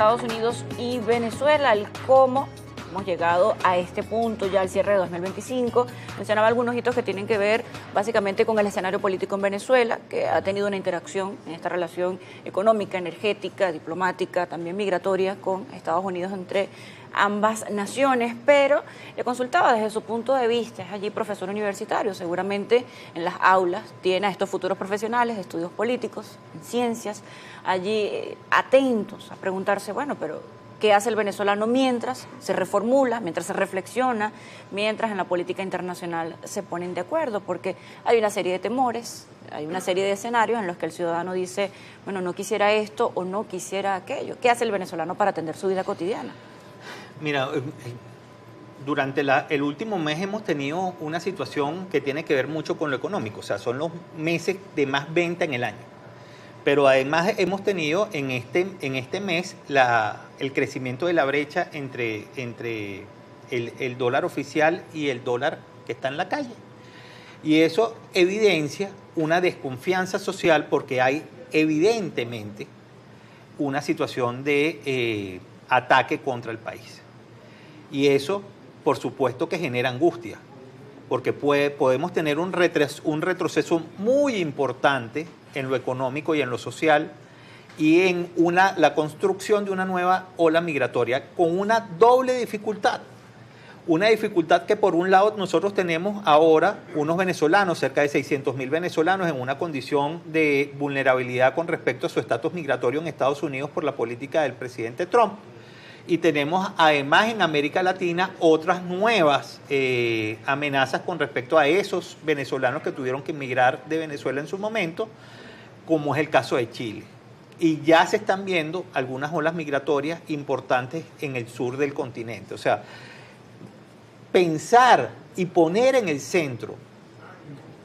Estados Unidos y Venezuela, el cómo hemos llegado a este punto ya al cierre de 2025. Mencionaba algunos hitos que tienen que ver básicamente con el escenario político en Venezuela, que ha tenido una interacción en esta relación económica, energética, diplomática, también migratoria con Estados Unidos entre ambas naciones, pero le consultaba desde su punto de vista, es allí profesor universitario, seguramente en las aulas tiene a estos futuros profesionales de estudios políticos, en ciencias, allí atentos a preguntarse, bueno, pero ¿qué hace el venezolano mientras se reformula, mientras se reflexiona, mientras en la política internacional se ponen de acuerdo? Porque hay una serie de temores, hay una serie de escenarios en los que el ciudadano dice, bueno, no quisiera esto o no quisiera aquello. ¿Qué hace el venezolano para atender su vida cotidiana? Mira, durante el último mes hemos tenido una situación que tiene que ver mucho con lo económico, o sea, son los meses de más venta en el año. Pero además hemos tenido en este mes el crecimiento de la brecha entre el dólar oficial y el dólar que está en la calle. Y eso evidencia una desconfianza social porque hay evidentemente una situación de ataque contra el país. Y eso, por supuesto, que genera angustia, porque podemos tener un retroceso muy importante en lo económico y en lo social y en la construcción de una nueva ola migratoria con una doble dificultad. Una dificultad que por un lado nosotros tenemos ahora unos venezolanos, cerca de 600.000 venezolanos en una condición de vulnerabilidad con respecto a su estatus migratorio en Estados Unidos por la política del presidente Trump. Y tenemos además en América Latina otras nuevas amenazas con respecto a esos venezolanos que tuvieron que emigrar de Venezuela en su momento, como es el caso de Chile. Y ya se están viendo algunas olas migratorias importantes en el sur del continente. O sea, pensar y poner en el centro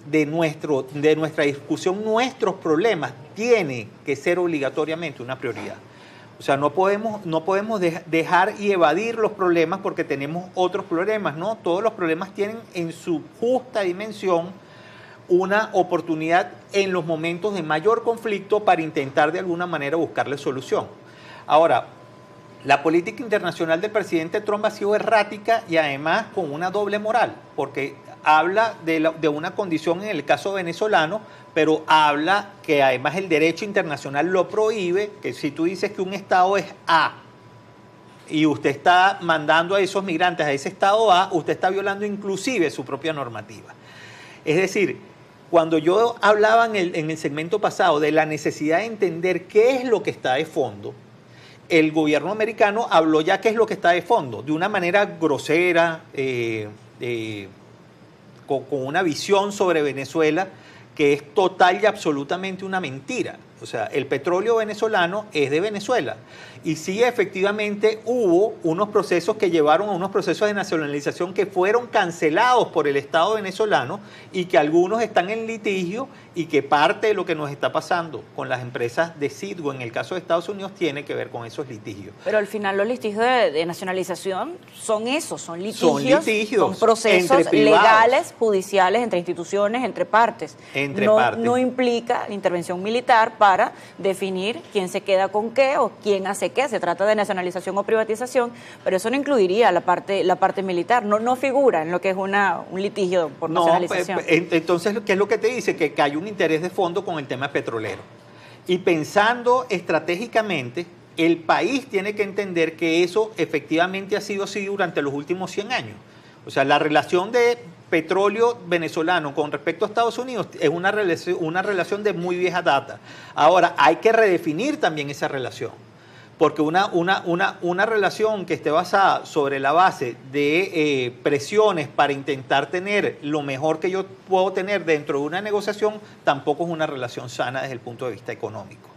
de nuestra discusión nuestros problemas tiene que ser obligatoriamente una prioridad. O sea, no podemos dejar y evadir los problemas porque tenemos otros problemas, ¿no? Todos los problemas tienen en su justa dimensión una oportunidad en los momentos de mayor conflicto para intentar de alguna manera buscarle solución. Ahora, la política internacional del presidente Trump ha sido errática y además con una doble moral, porque habla de una condición en el caso venezolano, pero habla que además el derecho internacional lo prohíbe, que si tú dices que un Estado es A y usted está mandando a esos migrantes a ese Estado A, usted está violando inclusive su propia normativa. Es decir, cuando yo hablaba en el segmento pasado de la necesidad de entender qué es lo que está de fondo, el gobierno americano habló ya qué es lo que está de fondo, de una manera grosera, con una visión sobre Venezuela que es total y absolutamente una mentira. O sea, el petróleo venezolano es de Venezuela. Y sí, efectivamente, hubo unos procesos que llevaron a unos procesos de nacionalización que fueron cancelados por el Estado venezolano y que algunos están en litigio y que parte de lo que nos está pasando con las empresas de Citgo, en el caso de Estados Unidos, tiene que ver con esos litigios. Pero al final los litigios de nacionalización son esos, son litigios, son procesos legales, judiciales, entre instituciones, entre partes. No implica intervención militar para definir quién se queda con qué o quién hace qué. Se trata de nacionalización o privatización, pero eso no incluiría la parte militar. No figura en lo que es un litigio por nacionalización. Entonces, ¿qué es lo que te dice? Que hay un interés de fondo con el tema petrolero. Y pensando estratégicamente, el país tiene que entender que eso efectivamente ha sido así durante los últimos 100 años. O sea, la relación de petróleo venezolano con respecto a Estados Unidos es una relación de muy vieja data. Ahora, hay que redefinir también esa relación, porque una relación que esté basada sobre la base de presiones para intentar tener lo mejor que yo puedo tener dentro de una negociación tampoco es una relación sana desde el punto de vista económico.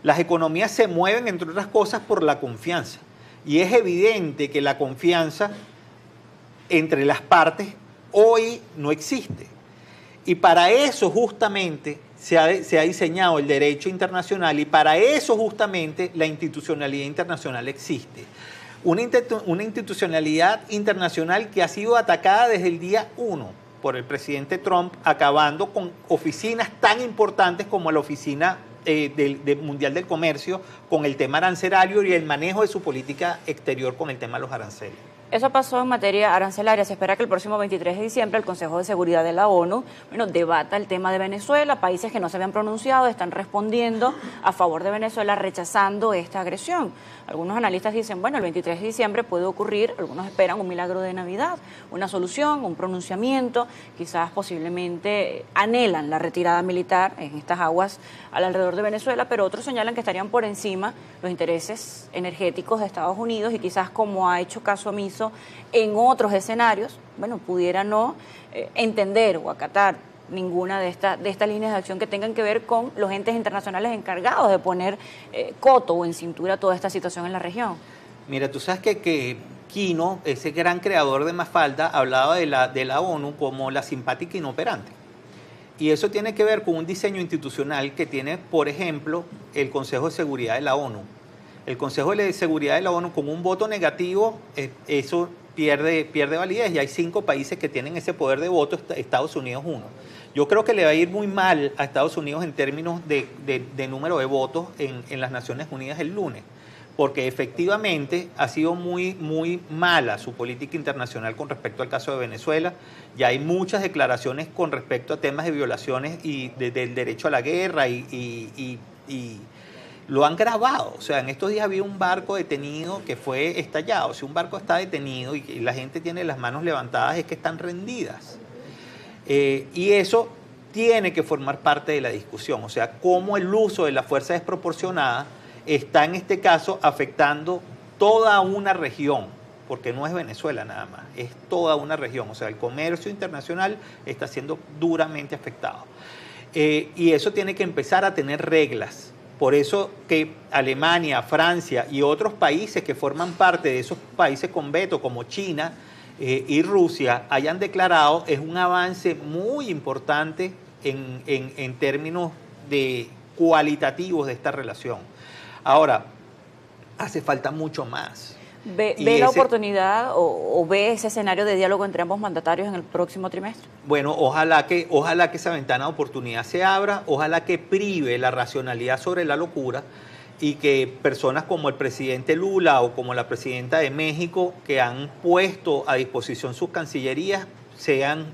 Las economías se mueven, entre otras cosas, por la confianza. Y es evidente que la confianza entre las partes hoy no existe. Y para eso justamente se ha diseñado el derecho internacional y para eso justamente la institucionalidad internacional existe. Una institucionalidad internacional que ha sido atacada desde el día 1 por el presidente Trump, acabando con oficinas tan importantes como la oficina Mundial del Comercio con el tema arancelario y el manejo de su política exterior con el tema de los aranceles. Eso pasó en materia arancelaria. Se espera que el próximo 23 de diciembre el Consejo de Seguridad de la ONU debata el tema de Venezuela. Países que no se habían pronunciado están respondiendo a favor de Venezuela, rechazando esta agresión. Algunos analistas dicen, bueno, el 23 de diciembre puede ocurrir, algunos esperan un milagro de Navidad, una solución, un pronunciamiento, quizás posiblemente anhelan la retirada militar en estas aguas alrededor de Venezuela, pero otros señalan que estarían por encima los intereses energéticos de Estados Unidos y quizás, como ha hecho caso omiso en otros escenarios, pudiera no entender o acatar ninguna de estas líneas de acción que tengan que ver con los entes internacionales encargados de poner coto o en cintura toda esta situación en la región. Mira, tú sabes que Quino, ese gran creador de Mafalda, hablaba de la ONU como la simpática inoperante. Y eso tiene que ver con un diseño institucional que tiene, por ejemplo, el Consejo de Seguridad de la ONU. El Consejo de Seguridad de la ONU, con un voto negativo, eso pierde validez, y hay 5 países que tienen ese poder de voto, Estados Unidos uno. Yo creo que le va a ir muy mal a Estados Unidos en términos de número de votos en las Naciones Unidas el lunes, porque efectivamente ha sido muy mala su política internacional con respecto al caso de Venezuela. Ya hay muchas declaraciones con respecto a temas de violaciones y del derecho a la guerra y lo han grabado. O sea, en estos días había un barco detenido que fue estallado. Si un barco está detenido y la gente tiene las manos levantadas, es que están rendidas. Y eso tiene que formar parte de la discusión. O sea, cómo el uso de la fuerza desproporcionada está en este caso afectando toda una región, porque no es Venezuela nada más, es toda una región. O sea, el comercio internacional está siendo duramente afectado. Y eso tiene que empezar a tener reglas. Por eso que Alemania, Francia y otros países que forman parte de esos países con veto, como China y Rusia, hayan declarado, es un avance muy importante en términos cualitativos de esta relación. Ahora, hace falta mucho más. ¿Ve la oportunidad o ve ese escenario de diálogo entre ambos mandatarios en el próximo trimestre? Bueno, ojalá que esa ventana de oportunidad se abra, ojalá que prive la racionalidad sobre la locura y que personas como el presidente Lula o como la presidenta de México, que han puesto a disposición sus cancillerías, sean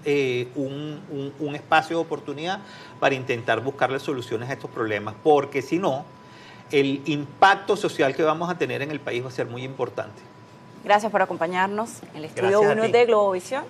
un espacio de oportunidad para intentar buscarle soluciones a estos problemas, porque si no, el impacto social que vamos a tener en el país va a ser muy importante. Gracias por acompañarnos en el Estudio 1 de Globovisión.